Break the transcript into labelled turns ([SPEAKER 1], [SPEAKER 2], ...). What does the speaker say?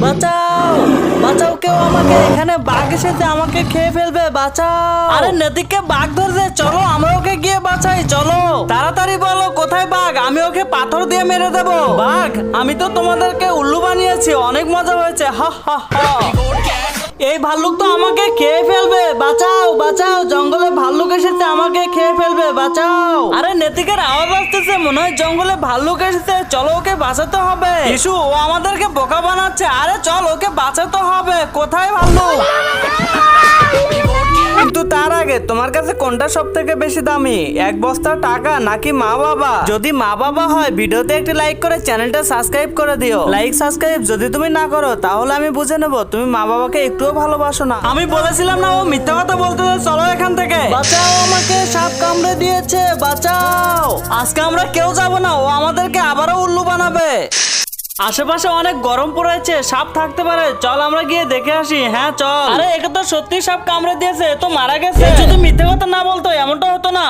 [SPEAKER 1] বাঁচাও বাঁচাও, কেউ আমাকে, এখানে বাঘ এসেছে, আমাকে খেয়ে ফেলবে, বাঁচাও। আরে নদীকে বাঘ ধরছে, চলো আমরা ওকে গিয়ে বাঁচাই, চলো তাড়াতাড়ি বলো কোথায় বাঘ, আমি ওকে পাথর দিয়ে মেরে দেবো। বাঘ, আমি তো তোমাদেরকে উল্লু বানিয়েছি, অনেক মজা হয়েছে, হা হা হা। এই ভাল্লুক তো আমাকে খেয়ে ফেলবে, বাঁচাও বাঁচাও, জঙ্গলে ভাল্লুক এসেছে, আমাকে খেয়ে ফেলবে, বাঁচাও। আরে নেতিকের আওয়াজ আসতেছে, মনে হয় জঙ্গলে ভাল্লুক এসেছে, চলো ওকে বাঁচাতে হবে। ইসু, ও আমাদেরকে বোকা বানাচ্ছে, আরে চল ওকে বাঁচাতে হবে, কোথায় ভাল্লুক? কিন্তু তার আগে তোমার কাছে কোনটা সব থেকে বেশি দামি, এক বস্তা টাকা নাকি মা বাবা? যদি মা বাবা হয় ভিডিওতে একটি লাইক করে চ্যানেলটা সাবস্ক্রাইব করে দিও। লাইক সাবস্ক্রাইব যদি তুমি না করো তাহলে আমি বুঝে নেব তুমি মা বাবাকে একটুও ভালোবাসো না। আমি বলেছিলাম না ও মিথ্যা কথা বলতে, চলো এখান থেকে। বাঁচাও, আমাকে সাপ কামড়ে দিয়েছে, বাঁচাও। আজকে আমরা কেউ যাব না, ও আমাদেরকে আবারও উল্লু বানাবে। আশেপাশে অনেক গরম পড়েছে, সাপ থাকতে পারে, চল আমরা গিয়ে দেখে আসি। হ্যাঁ চল। আরে একে তো সত্যি সাপ কামড়ে দিয়েছে, এ তো মারা গেছে। যদি মিথ্যে কথা না বলতো এমনটা হতো না।